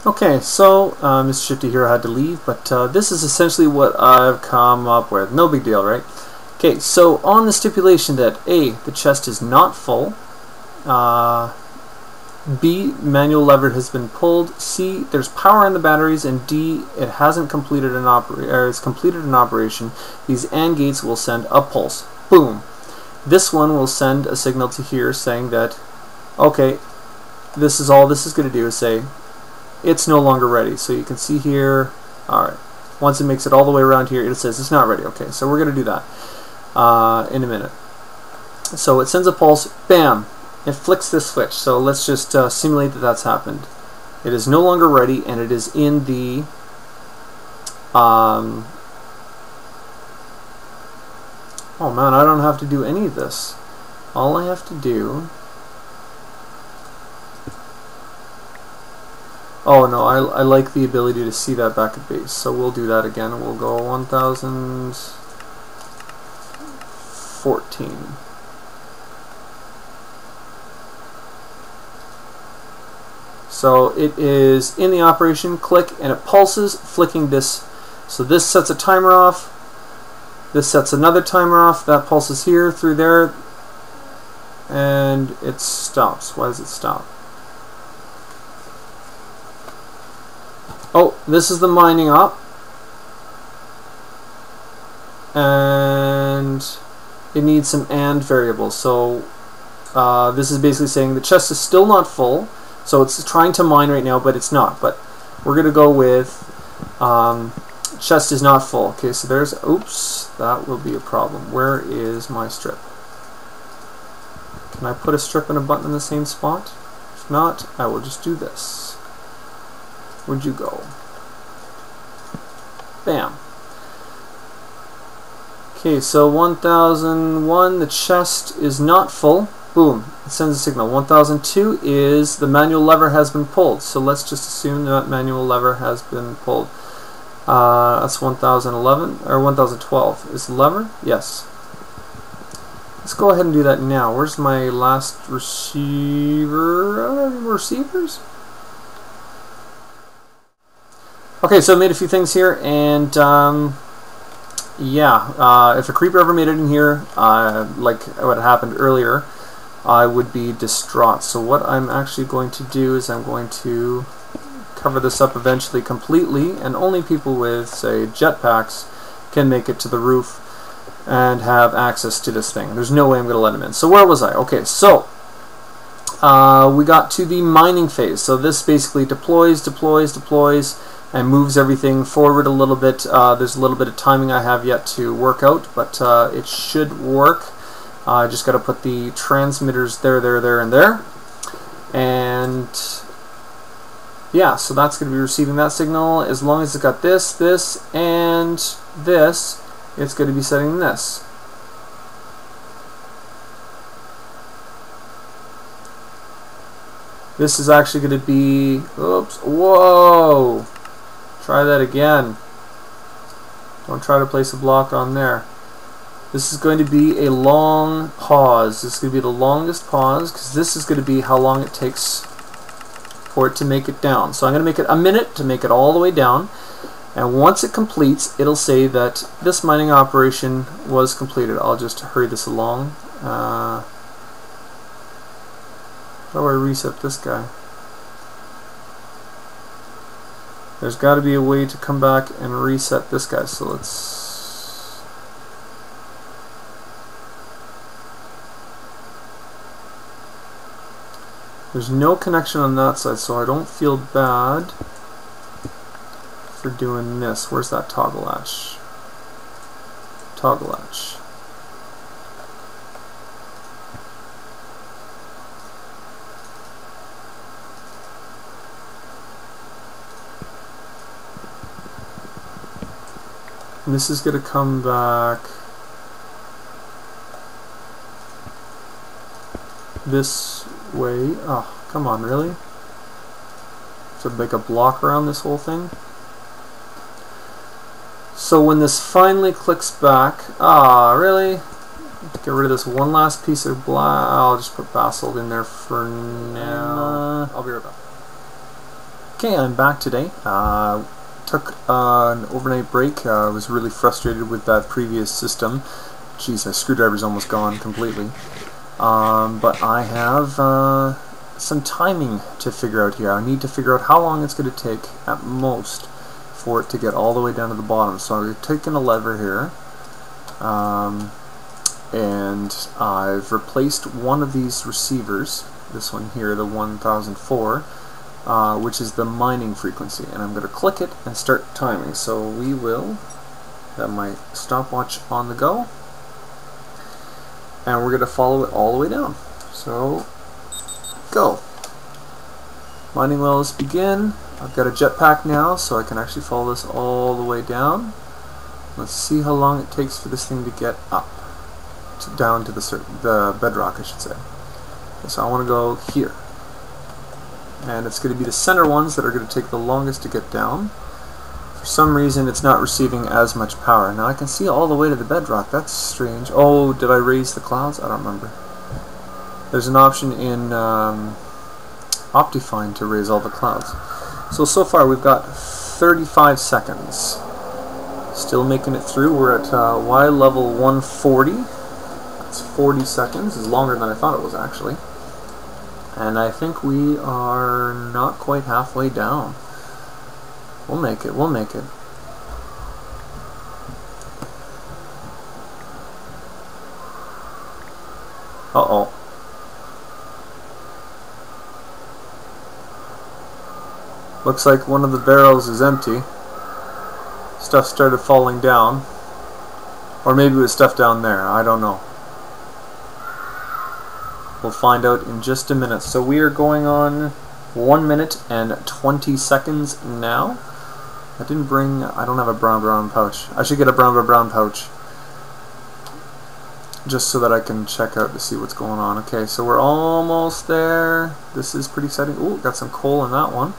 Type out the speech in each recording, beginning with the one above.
Okay, so Mr. Shifty here had to leave, but this is essentially what I've come up with. No big deal, right? Okay, so on the stipulation that A, the chest is not full, B, manual lever has been pulled, C, there's power in the batteries, and D, it hasn't completed it's completed an operation, these AND gates will send a pulse. Boom. This one will send a signal to here saying that, okay, this is all this is going to do is say, it's no longer ready. So you can see here, alright, once it makes it all the way around here, it says it's not ready. Okay, so we're going to do that in a minute. So it sends a pulse, bam, it flicks this switch. So let's just simulate that that's happened. It is no longer ready, and it is in the oh man, I don't have to do any of this. All I have to do, oh no, I like the ability to see that back at base, so we'll do that again. We'll go 1014. So it is in the operation, click, and it pulses, flicking this. So this sets a timer off, this sets another timer off, that pulses here, through there, and it stops. Why does it stop? Oh, this is the mining up, and it needs some AND variables. So this is basically saying the chest is still not full, so it's trying to mine right now, but it's not. But we're going to go with chest is not full. Okay, so there's, oops, that will be a problem. Where is my strip? Can I put a strip and a button in the same spot? If not, I will just do this. Where'd you go? Bam. Okay, so 1001, the chest is not full. Boom, it sends a signal. 1002 is the manual lever has been pulled. So let's just assume that manual lever has been pulled. That's 1011 or 1012. Is the lever? Yes. Let's go ahead and do that now. Where's my last receiver? Receivers? Okay, so I made a few things here, and yeah, if a creeper ever made it in here, like what happened earlier, I would be distraught. So what I'm actually going to do is I'm going to cover this up eventually completely, and only people with, say, jetpacks can make it to the roof and have access to this thing. There's no way I'm going to let them in. So where was I? Okay, so we got to the mining phase. So this basically deploys, and moves everything forward a little bit. There's a little bit of timing I have yet to work out, but it should work. I just got to put the transmitters there, and there. And yeah, so that's going to be receiving that signal. As long as it's got this, and this, it's going to be setting this. This is actually going to be, oops, whoa! Try that again. Don't try to place a block on there. This is going to be a long pause. This is going to be the longest pause, because this is going to be how long it takes for it to make it down. So I'm going to make it a minute to make it all the way down, and once it completes, it'll say that this mining operation was completed. I'll just hurry this along. How do I reset this guy? There's got to be a way to come back and reset this guy. So let's... There's no connection on that side, so I don't feel bad for doing this. Where's that toggle latch? Toggle latch. And this is going to come back this way. Oh, come on, really? To make a block around this whole thing? So when this finally clicks back, really? Get rid of this one last piece of black. I'll just put basalt in there for now. I'll be right back. Okay, I'm back today. Took an overnight break. I was really frustrated with that previous system. Geez, my screwdriver's almost gone completely. But I have some timing to figure out here. I need to figure out how long it's going to take at most for it to get all the way down to the bottom. So I've taken a lever here, and I've replaced one of these receivers, this one here, the 1004, which is the mining frequency, and I'm going to click it and start timing. So we will have my stopwatch on the go, and we're going to follow it all the way down. So go. Mining wells begin. I've got a jetpack now, so I can actually follow this all the way down. Let's see how long it takes for this thing to get up, down to the bedrock, I should say. Okay, so I want to go here, and it's going to be the center ones that are going to take the longest to get down. For some reason it's not receiving as much power. Now I can see all the way to the bedrock. That's strange. Oh, did I raise the clouds? I don't remember. There's an option in Optifine to raise all the clouds. So far we've got 35 seconds. Still making it through. We're at Y level 140. That's 40 seconds. It's longer than I thought it was, actually. And I think we are not quite halfway down. We'll make it. We'll make it. Uh-oh. Looks like one of the barrels is empty. Stuff started falling down. Or maybe it was stuff down there. I don't know. We'll find out in just a minute. So we are going on 1 minute and 20 seconds now. I don't have a brown pouch. I should get a brown pouch, just so that I can check out to see what's going on. Okay, so we're almost there. This is pretty exciting. Ooh, got some coal in that one.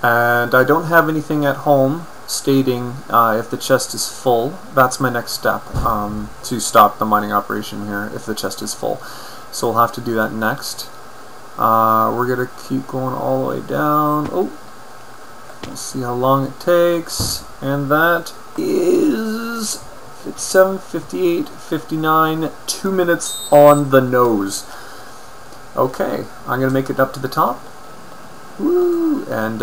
And I don't have anything at home stating if the chest is full. That's my next step, to stop the mining operation here if the chest is full. So we'll have to do that next. We're going to keep going all the way down. Oh, let's see how long it takes. And that is 7:58, 59, 2 minutes on the nose. Okay, I'm going to make it up to the top. Woo! And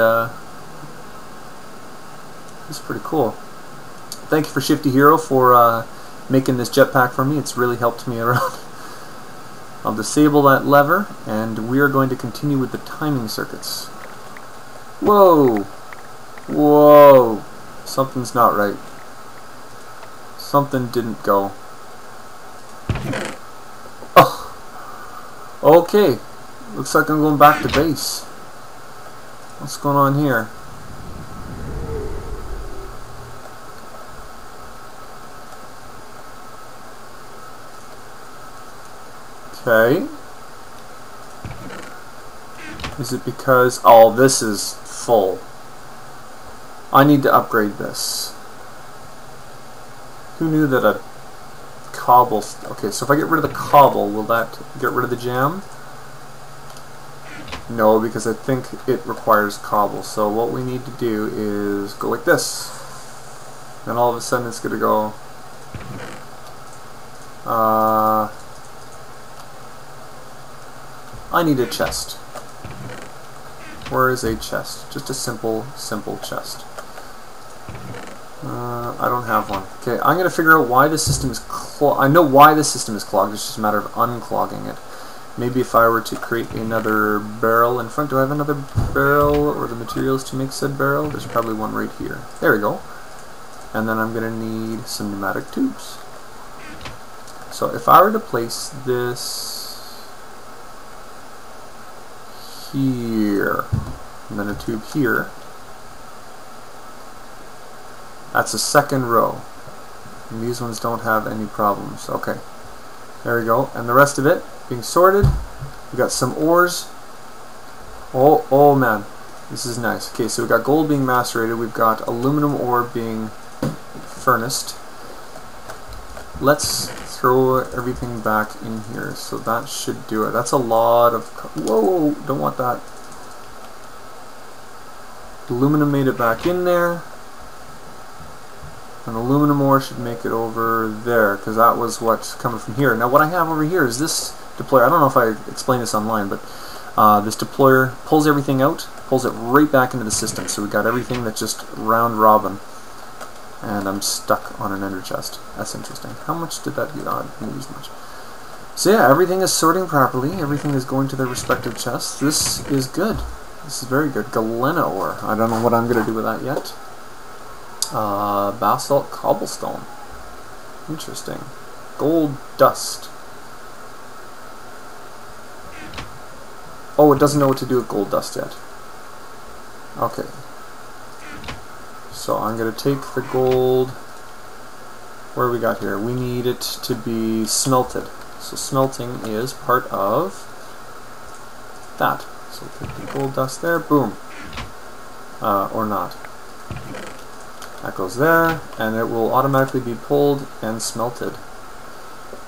it's pretty cool. Thank you for Shifty Hero for making this jetpack for me. It's really helped me around. I'll disable that lever, and we are going to continue with the timing circuits. Whoa! Whoa! Something's not right. Something didn't go. Oh! Okay. Looks like I'm going back to base. What's going on here? Okay. Is it because... oh, this is full. I need to upgrade this. Who knew that a cobble... okay, so if I get rid of the cobble, will that get rid of the jam? No, because I think it requires cobble. So what we need to do is go like this. Then all of a sudden it's going to go... I need a chest. Where is a chest? Just a simple chest. I don't have one. Okay, I'm going to figure out why the system is clogged. I know why the system is clogged. It's just a matter of unclogging it. Maybe if I were to create another barrel in front. Do I have another barrel or the materials to make said barrel? There's probably one right here. There we go. And then I'm going to need some pneumatic tubes. So if I were to place this here, and then a tube here, that's a second row. And these ones don't have any problems. Okay. There we go. And the rest of it being sorted. We got some ores. Oh man, this is nice. Okay, so we got gold being macerated. We've got aluminum ore being furnaced. Let's throw everything back in here. So that should do it. That's a lot of... Whoa, don't want that. Aluminum made it back in there. And aluminum ore should make it over there, because that was what's coming from here. Now what I have over here is this deployer. I don't know if I explained this online, but this deployer pulls everything out, pulls it right back into the system. So we got everything that's just round robin. And I'm stuck on an ender chest. That's interesting. How much did that do? Oh, I didn't use much. So yeah, everything is sorting properly. Everything is going to their respective chests. This is good. This is very good. Galena ore. I don't know what I'm going to do with that yet. Basalt cobblestone. Interesting. Gold dust. Oh, it doesn't know what to do with gold dust yet. Okay. So I'm going to take the gold. Where we got here? We need it to be smelted. So smelting is part of that. So take the gold dust there. Boom. Or not. That goes there, and it will automatically be pulled and smelted.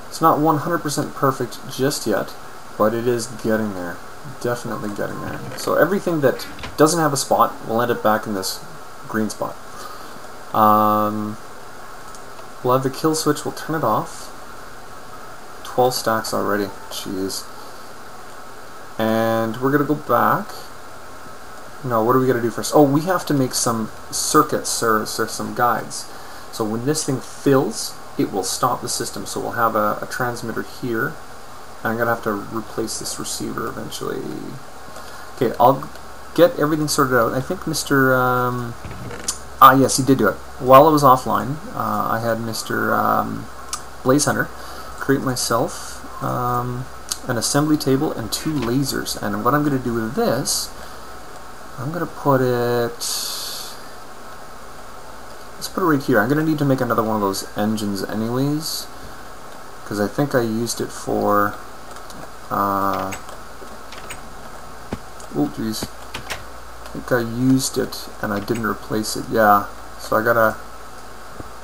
It's not 100% perfect just yet, but it is getting there. Definitely getting there. So everything that doesn't have a spot will end up back in this green spot. We'll have the kill switch, we'll turn it off. 12 stacks already. Jeez. And we're going to go back. No, what are we going to do first? Oh, we have to make some circuits or some guides. So when this thing fills, it will stop the system. So we'll have a transmitter here. And I'm going to have to replace this receiver eventually. Okay, I'll get everything sorted out. I think Mr. Yes, he did do it. While I was offline, I had Mr. Blaze Hunter create myself an assembly table and 2 lasers. And what I'm going to do with this, I'm going to put it... Let's put it right here. I'm going to need to make another one of those engines anyways, because I think I used it for... oh, geez. I think I used it and I didn't replace it. Yeah. So I gotta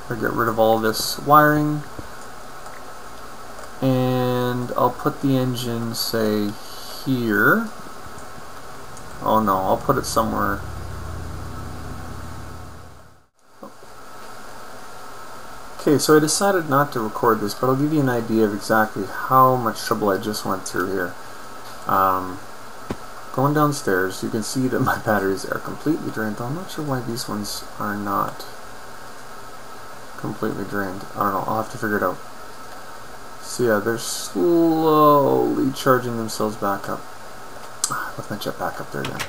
get rid of all this wiring. And I'll put the engine, say, here. Oh no, I'll put it somewhere. Okay, so I decided not to record this, but I'll give you an idea of exactly how much trouble I just went through here. Going downstairs, you can see that my batteries are completely drained, though I'm not sure why these ones are not completely drained. I don't know, I'll have to figure it out. So yeah, they're slowly charging themselves back up. Left my jet back up there again.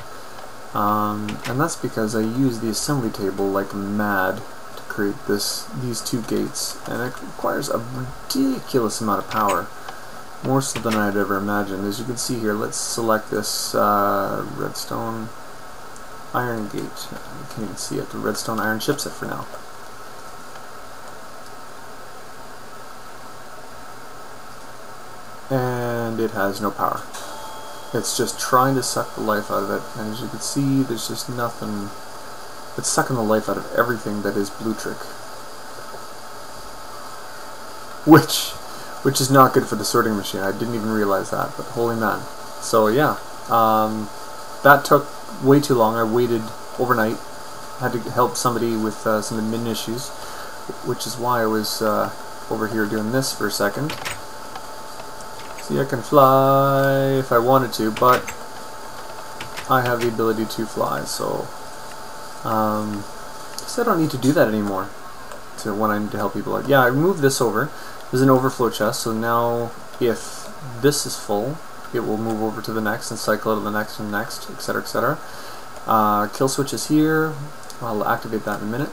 And that's because I use the assembly table like mad to create these 2 gates, and it requires a ridiculous amount of power. More so than I'd ever imagined. As you can see here, let's select this redstone iron gate. You can't even see it. The redstone iron chipset for now. And it has no power. It's just trying to suck the life out of it. And as you can see, there's just nothing. It's sucking the life out of everything that is blue trick. Which is not good for the sorting machine. I didn't even realize that, but holy man. So yeah, that took way too long. I waited overnight. Had to help somebody with some admin issues, which is why I was over here doing this for a second. See, I can fly if I wanted to, but I have the ability to fly, so I guess I don't need to do that anymore when I need to help people out. Yeah, I moved this over. There's an overflow chest, so now if this is full, it will move over to the next and cycle out of the next and next, etc., etc. Kill switch is here. I'll activate that in a minute.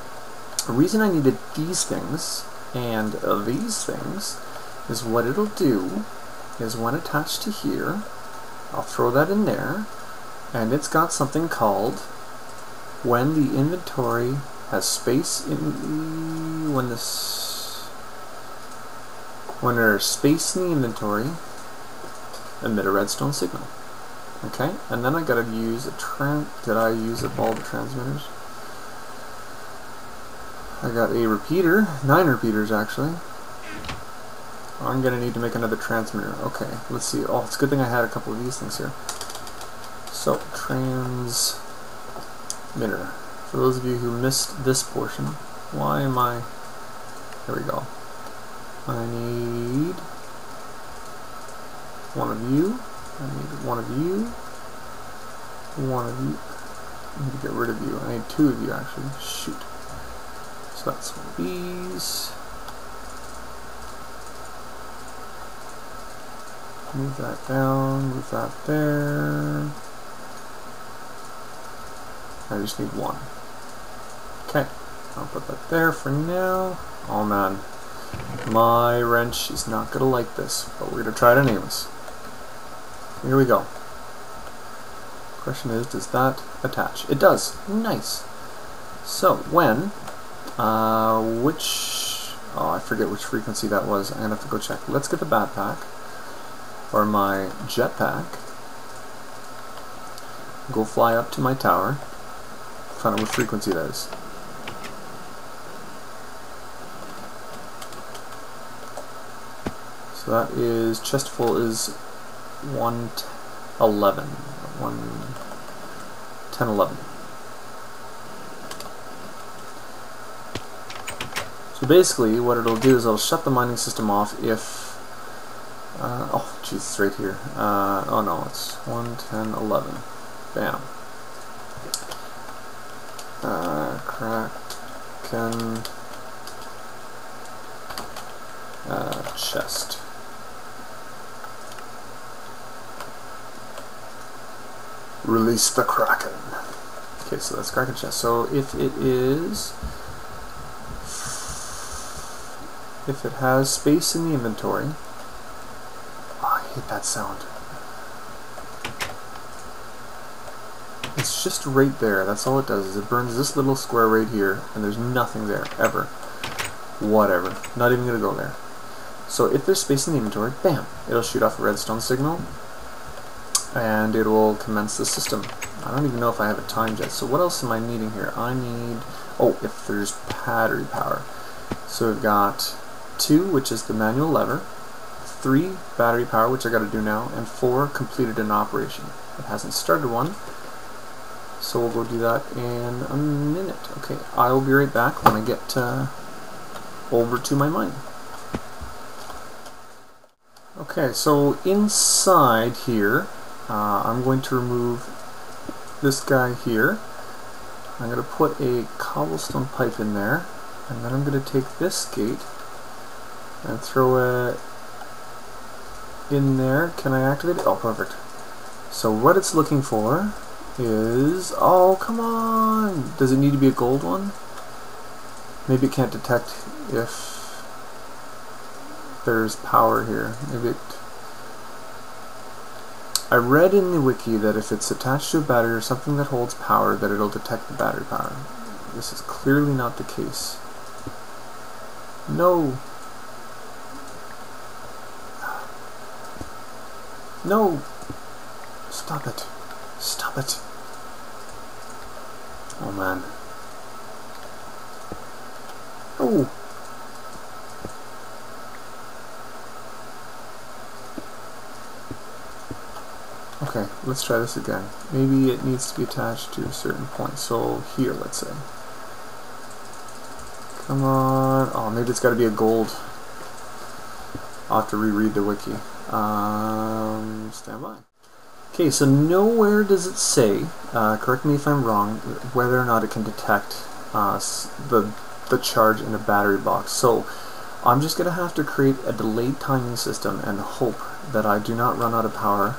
The reason I needed these things and these things is what it'll do is when attached to here, I'll throw that in there, and it's got something called when the inventory has space in when there's space in the inventory, emit a redstone signal. Okay, and then I gotta use did I use up all the transmitters? I got a repeater, 9 repeaters actually. I'm going to need to make another transmitter. Okay, let's see. Oh, it's a good thing I had a couple of these things here. So, transmitter. For those of you who missed this portion, why am I... There we go. I need one of you. I need one of you. One of you. I need to get rid of you. I need two of you, actually. Shoot. So that's one of these. Move that down, move that there. I just need one. Okay, I'll put that there for now. Oh man, my wrench is not going to like this, but we're going to try it anyways. Here we go. Question is, does that attach? It does. Nice. So, when, I forget which frequency that was. I'm going to have to go check. Let's get the backpack. Or my jetpack, go fly up to my tower, find out what frequency that is. So that is, chest full is 111. 1011. So basically what it'll do is it'll shut the mining system off if oh, jeez, it's right here. Oh no, it's 11011. Bam. Kraken chest. Release the Kraken. Okay, so that's Kraken chest. So if it has space in the inventory. I hate that sound. It's just right there. That's all it does, is it burns this little square right here, and there's nothing there, ever. Whatever. Not even going to go there. So if there's space in the inventory, bam! It'll shoot off a redstone signal, and it will commence the system. I don't even know if I have it timed yet. So what else am I needing here? I need... Oh, if there's battery power. So we've got 2, which is the manual lever, 3 battery power, which I got to do now, and 4 completed in operation. It hasn't started one, so we'll go do that in a minute. Okay, I will be right back when I get over to my mine. Okay, so inside here, I'm going to remove this guy here. I'm going to put a cobblestone pipe in there, and then I'm going to take this gate and throw it in there. Can I activate it? Oh, perfect. So what it's looking for is... Oh, come on! Does it need to be a gold one? Maybe it can't detect if there's power here. Maybe it... I read in the wiki that if it's attached to a battery or something that holds power, that it'll detect the battery power. This is clearly not the case. No! No! Stop it. Stop it. Oh man. Oh! Okay, let's try this again. Maybe it needs to be attached to a certain point. So here, let's say. Come on. Oh, maybe it's got to be a gold. I'll have to reread the wiki. Stand by. Okay, so nowhere does it say, correct me if I'm wrong, whether or not it can detect the charge in a battery box. So I'm just going to have to create a delayed timing system and hope that I do not run out of power.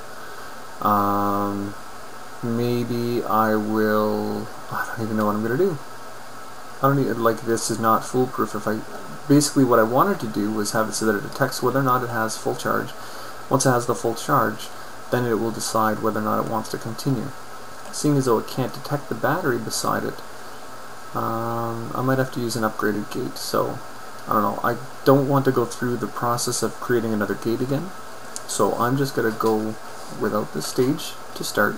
Maybe I will... I don't even know what I'm going to do. I don't even, like, this is not foolproof. If I basically what I wanted to do was have it so that it detects whether or not it has full charge. Once it has the full charge, then it will decide whether or not it wants to continue. Seeing as though it can't detect the battery beside it, I might have to use an upgraded gate. So I don't know. I don't want to go through the process of creating another gate again. So I'm just going to go without this stage to start,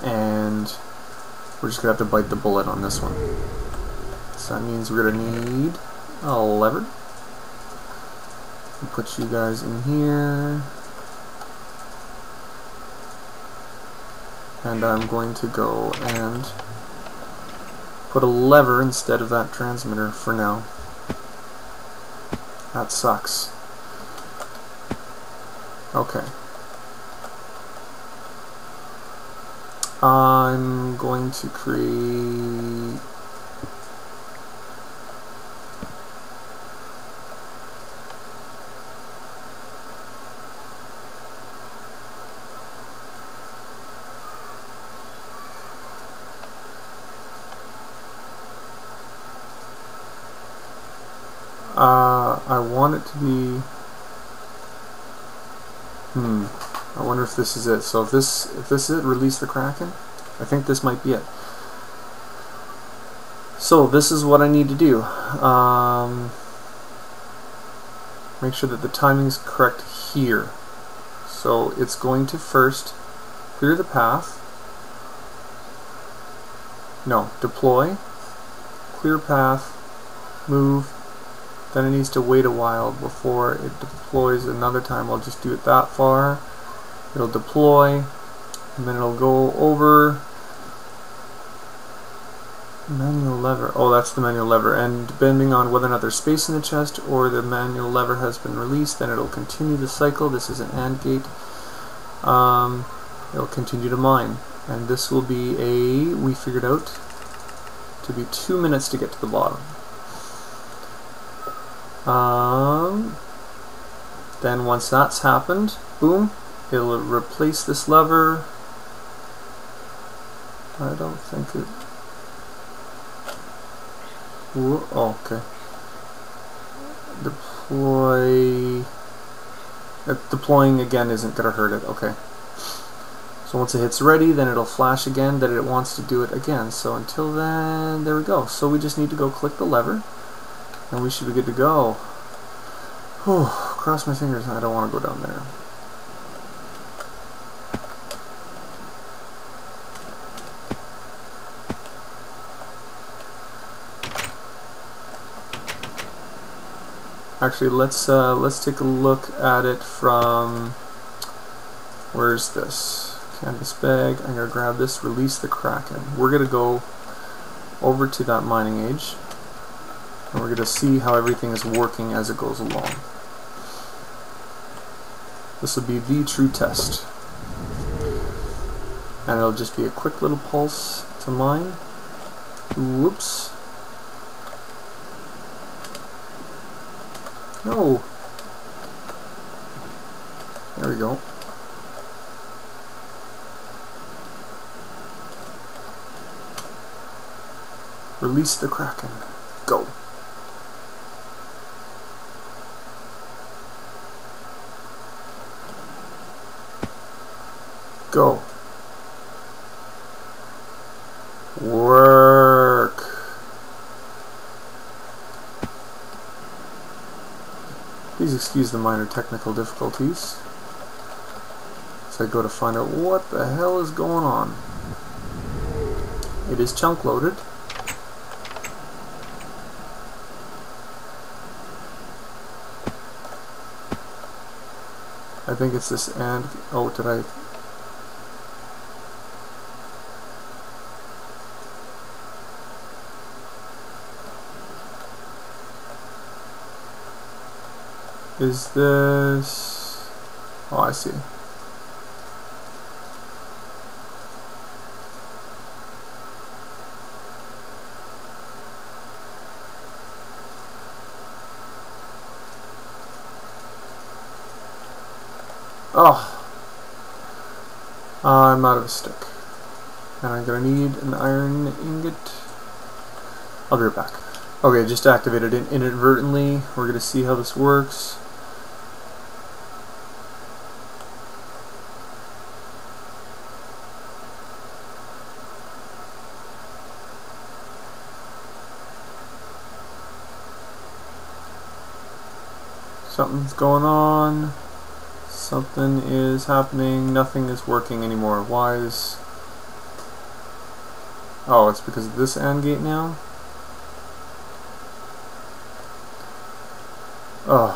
and we're just going to have to bite the bullet on this one. So that means we're going to need a lever, I'll put you guys in here. And I'm going to go and put a lever instead of that transmitter for now. That sucks. Okay. I'm going to create I want it to be I wonder if this is it. So if this is it, release the Kraken. I think this might be it. So this is what I need to do. Make sure that the timing is correct here. So it's going to first clear the path. No, deploy, clear path, move. Then it needs to wait a while before it deploys another time. I'll just do it that far. It'll deploy, and then it'll go over. Manual lever. Oh, that's the manual lever. And depending on whether or not there's space in the chest or the manual lever has been released, then it'll continue the cycle. This is an AND gate. It'll continue to mine. And this will be we figured out to be 2 minutes to get to the bottom. Then once that's happened, boom, it'll replace this lever. I don't think it... Oh, okay. Deploy... deploying again isn't going to hurt it, okay. So once it hits ready, then it'll flash again that it wants to do it again. So until then, there we go. So we just need to go click the lever, and we should be good to go. Whew, cross my fingers, I don't want to go down there. Actually, let's take a look at it from, where's this? Canvas bag. I'm gonna grab this, release the Kraken. We're gonna go over to that mining age, and we're gonna see how everything is working as it goes along. This will be the true test, and it'll just be a quick little pulse to mine. Whoops. No. There we go. Release the Kraken. Go. Go. Work. Please excuse the minor technical difficulties as I go to find out what the hell is going on. It is chunk loaded. I think it's this and... Oh, did I... Is this... Oh, I see. Oh! I'm out of a stick. And I'm gonna need an iron ingot. I'll be right back. Okay, just activated it inadvertently. We're gonna see how this works. Something's going on. Something is happening. Nothing is working anymore. Why is... Oh, it's because of this AND gate now? Oh.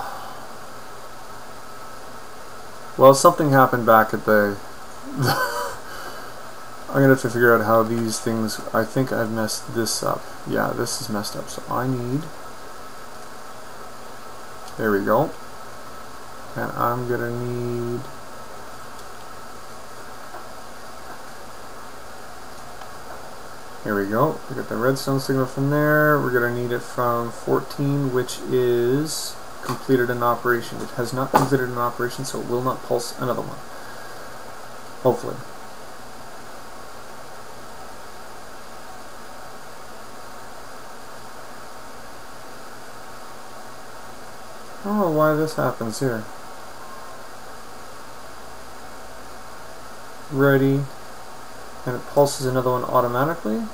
Well, something happened back at the... I'm going to have to figure out how these things... I think I've messed this up. Yeah, this is messed up. So I need... There we go. And I'm going to need... Here we go. We got the redstone signal from there. We're going to need it from 14, which is completed an operation. It has not completed an operation, so it will not pulse another one. Hopefully. I don't know why this happens here. Ready. And it pulses another one automatically.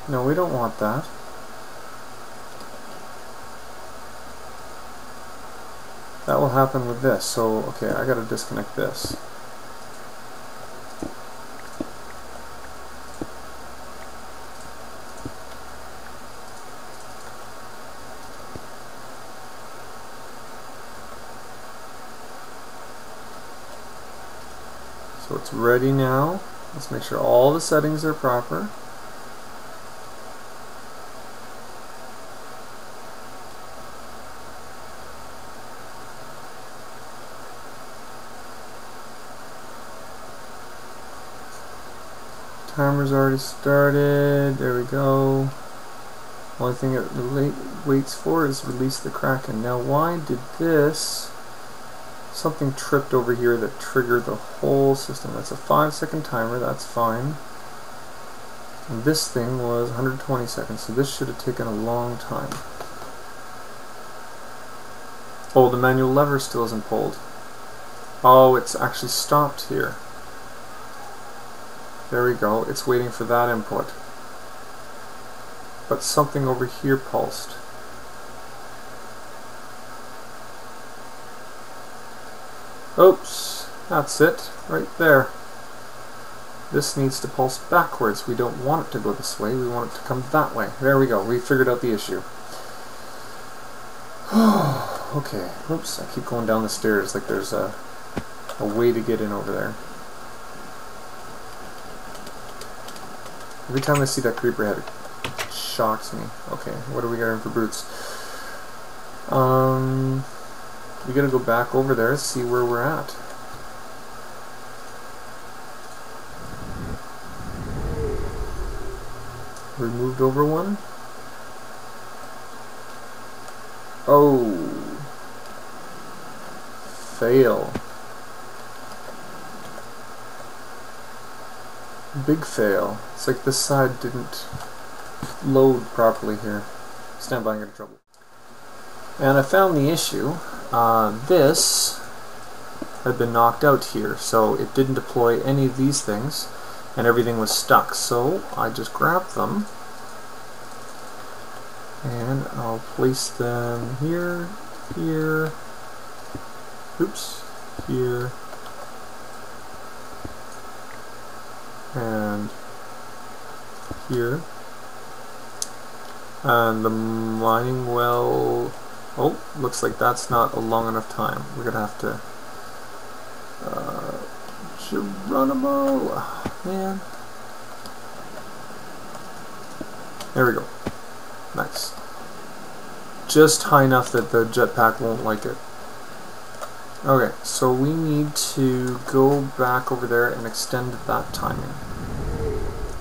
No, we don't want that. That will happen with this. So, okay, I gotta disconnect this. So it's ready now. Let's make sure all the settings are proper. Timer's already started. There we go. Only thing it waits for is release the Kraken. Now why did this... Something tripped over here that triggered the whole system. That's a 5-second timer, that's fine. And this thing was 120 seconds, so this should have taken a long time. Oh, the manual lever still isn't pulled. Oh, it's actually stopped here. There we go, it's waiting for that input. But something over here pulsed. Oops, that's it, right there. This needs to pulse backwards. We don't want it to go this way, we want it to come that way. There we go, we figured out the issue. Okay, oops, I keep going down the stairs like there's a way to get in over there. Every time I see that creeper head, it shocks me. Okay, what do we got in for boots? We gotta go back over there, see where we're at. We moved over one. Oh. Fail. Big fail. It's like this side didn't load properly here. Stand by and get in trouble. And I found the issue. This had been knocked out here, so it didn't deploy any of these things, and everything was stuck. So I just grabbed them, and I'll place them here, here, oops, here, and here. And the mining well... Oh, looks like that's not a long enough time. We're gonna have to... Geronimo! Oh, man. There we go. Nice. Just high enough that the jetpack won't like it. Okay, so we need to go back over there and extend that timing.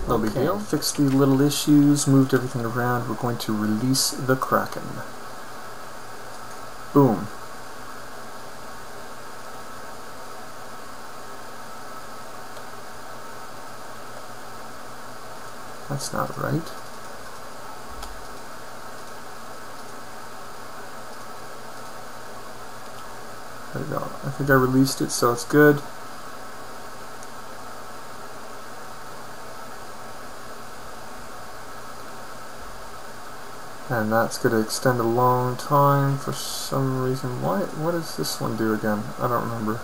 No big deal. Fixed the little issues, moved everything around. We're going to release the Kraken. Boom. That's not right. There we go. I think I released it, so it's good. And that's going to extend a long time for some reason. What does this one do again? I don't remember.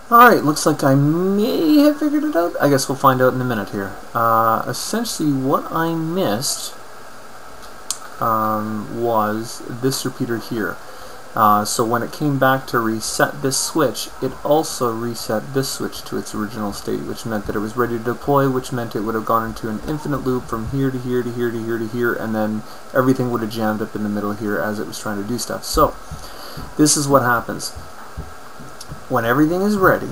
Alright, looks like I may have figured it out. I guess we'll find out in a minute here. Essentially what I missed was this repeater here. So when it came back to reset this switch, it also reset this switch to its original state, which meant that it was ready to deploy, which meant it would have gone into an infinite loop from here to here to here to here to here, and then everything would have jammed up in the middle here as it was trying to do stuff. So this is what happens. When everything is ready,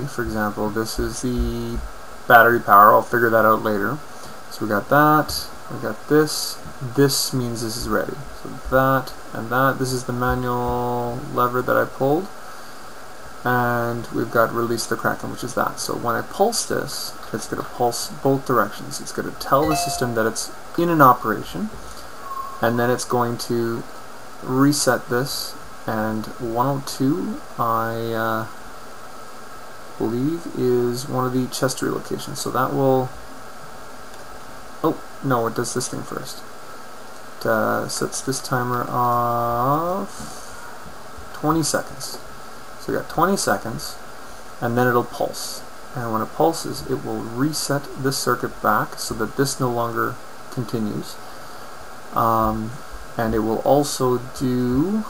for example, this is the battery power. I'll figure that out later. So we got that, we got this. This means this is ready. So that and that. This is the manual lever that I pulled. And we've got release the Kraken, which is that. So when I pulse this, it's going to pulse both directions. It's going to tell the system that it's in an operation, and then it's going to reset this. And 102, I believe, is one of the chest relocations. So that will... Oh, no, it does this thing first. It sets this timer off 20 seconds. So we got 20 seconds, and then it'll pulse. And when it pulses, it will reset this circuit back so that this no longer continues. And it will also do...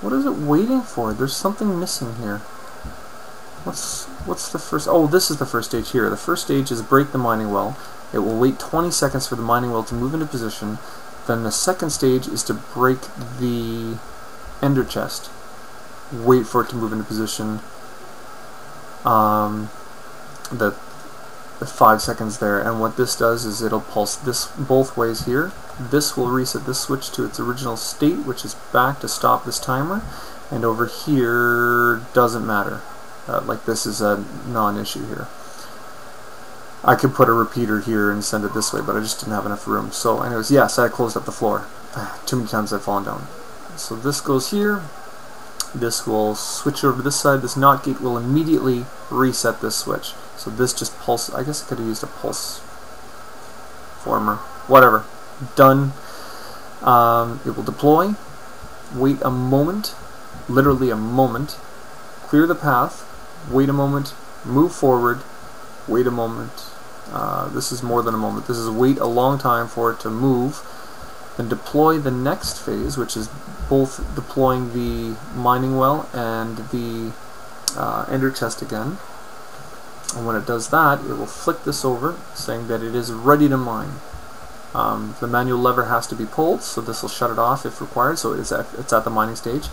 What is it waiting for? There's something missing here. What's the first... Oh, this is the first stage here. The first stage is break the mining well. It will wait 20 seconds for the mining well to move into position. Then the second stage is to break the ender chest. Wait for it to move into position. The 5 seconds there. And what this does is it'll pulse this both ways here. This will reset this switch to its original state, which is back to stop this timer. And over here, doesn't matter. Like this is a non-issue here. I could put a repeater here and send it this way, but I just didn't have enough room. So anyways, yes, I closed up the floor. Too many times I've fallen down. So this goes here. This will switch over to this side. This NOT gate will immediately reset this switch. So this just pulse. I guess I could have used a pulse former. Whatever. Done. It will deploy. Wait a moment. Literally a moment. Clear the path. Wait a moment. Move forward. Wait a moment. This is more than a moment. This is wait a long time for it to move. Then deploy the next phase, which is both deploying the mining well and the ender chest again. And when it does that, it will flick this over, saying that it is ready to mine. The manual lever has to be pulled, so this will shut it off if required, so it's at the mining stage.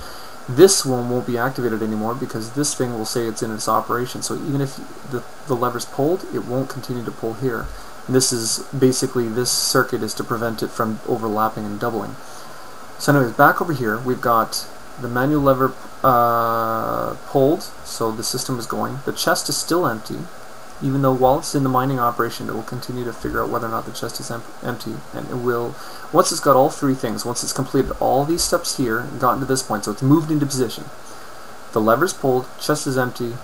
This one won't be activated anymore because this thing will say it's in its operation, so even if the lever's pulled, it won't continue to pull here. And this is basically, this circuit is to prevent it from overlapping and doubling. So anyways, back over here, we've got the manual lever pulled, so the system is going. The chest is still empty, even though while it's in the mining operation, it will continue to figure out whether or not the chest is empty. And it will, once it's got all three things, once it's completed all these steps here, and gotten to this point, so it's moved into position, the lever's pulled, chest is empty,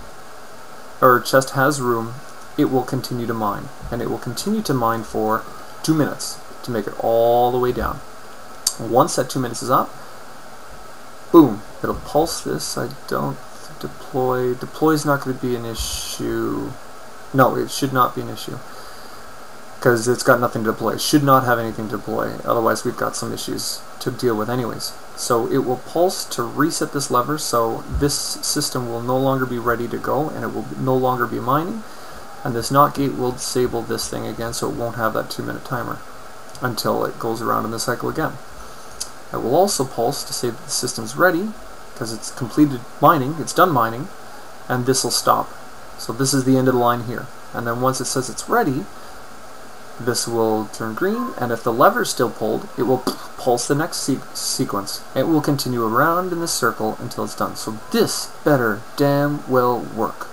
or chest has room, it will continue to mine. And it will continue to mine for 2 minutes to make it all the way down. Once that 2 minutes is up, boom, it'll pulse this. I don't deploy. Deploy is not going to be an issue. No, it should not be an issue because it's got nothing to deploy. It should not have anything to deploy. Otherwise, we've got some issues to deal with anyways. So it will pulse to reset this lever, so this system will no longer be ready to go, and it will no longer be mining. And this NOT gate will disable this thing again, so it won't have that 2-minute timer until it goes around in the cycle again. It will also pulse to say that the system's ready because it's completed mining, it's done mining, and this will stop. So this is the end of the line here. And then once it says it's ready, this will turn green, and if the lever is still pulled, it will pulse the next sequence. It will continue around in this circle until it's done. So this better damn well work.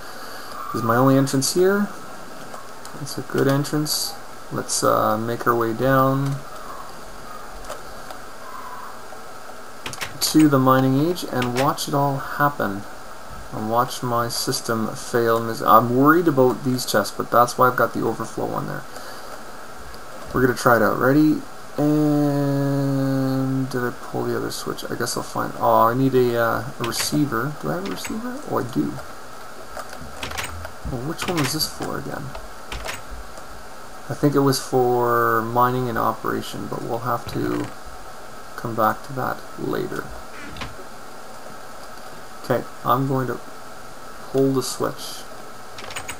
This is my only entrance here. It's a good entrance. Let's make our way down to the mining age and watch it all happen. And watch my system fail. I'm worried about these chests, but that's why I've got the overflow one there. We're going to try it out. Ready? And When did I pull the other switch? I guess I'll find... Oh, I need a receiver. Do I have a receiver? Oh, I do. Well, which one was this for again? I think it was for mining and operation, but we'll have to come back to that later. Okay, I'm going to pull the switch.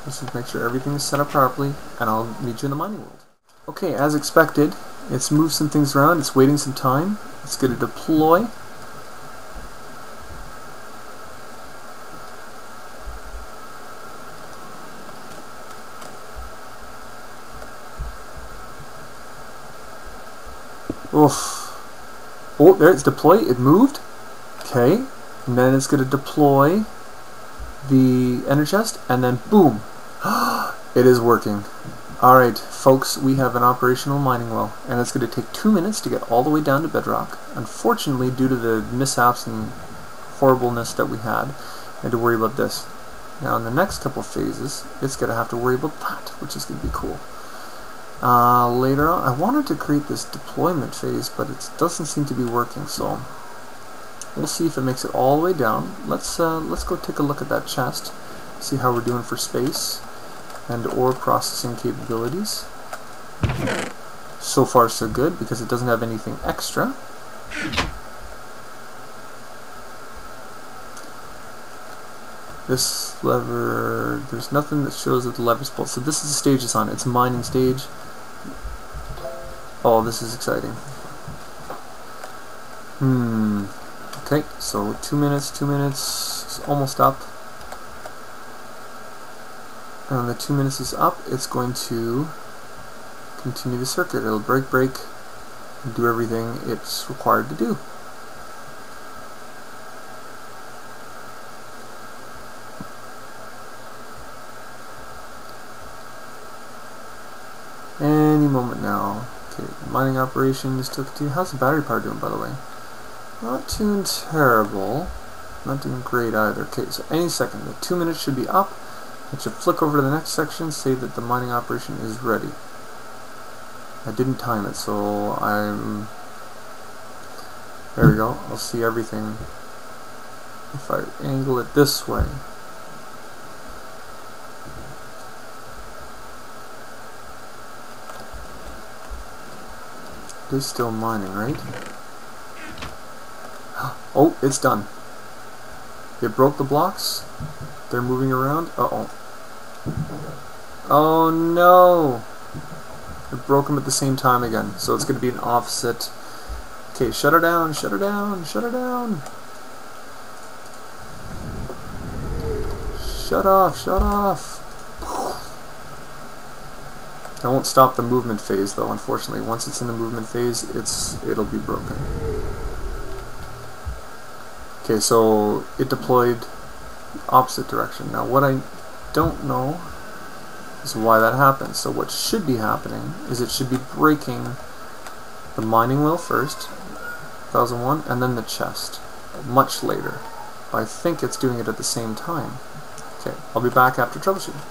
Let's just make sure everything is set up properly, and I'll meet you in the mining world. Okay, as expected, it's moved some things around, it's waiting some time. It's going to deploy. Oof. Oh, there it's deployed. It moved. Okay. And then it's going to deploy the ender chest, and then boom. It is working. Alright, folks, we have an operational mining well, and it's going to take 2 minutes to get all the way down to bedrock. Unfortunately, due to the mishaps and horribleness that we had to worry about this. Now, in the next couple of phases, it's going to have to worry about that, which is going to be cool. Later on, I wanted to create this deployment phase, but it doesn't seem to be working, so we'll see if it makes it all the way down. Let's go take a look at that chest, see how we're doing for space and ore processing capabilities. So far so good, because it doesn't have anything extra. This lever, there's nothing that shows that the lever's pulled. So this is the stage it's on. It's a mining stage. Oh, this is exciting. Okay, so 2 minutes, it's almost up. And when the 2 minutes is up, it's going to continue the circuit. It'll break, and do everything it's required to do. Any moment now. Okay, mining operations took 2. How's the battery power doing, by the way? Not too terrible. Not doing great either. Okay, so any second, the 2 minutes should be up. It should flick over to the next section, say that the mining operation is ready. I didn't time it, so I'm... There we go. I'll see everything if I angle it this way. It is still mining, right? Oh, it's done. It broke the blocks. They're moving around. Uh-oh. Oh no! It broke them at the same time again. So it's going to be an offset. Okay, shut her down, shut her down, shut her down. Shut off, shut off. I won't stop the movement phase though, unfortunately. Once it's in the movement phase, it'll be broken. Okay, so it deployed opposite direction. Now what I don't know is why that happens. So what should be happening is it should be breaking the mining wheel first, 1001, and then the chest much later. I think it's doing it at the same time. Okay, I'll be back after troubleshooting.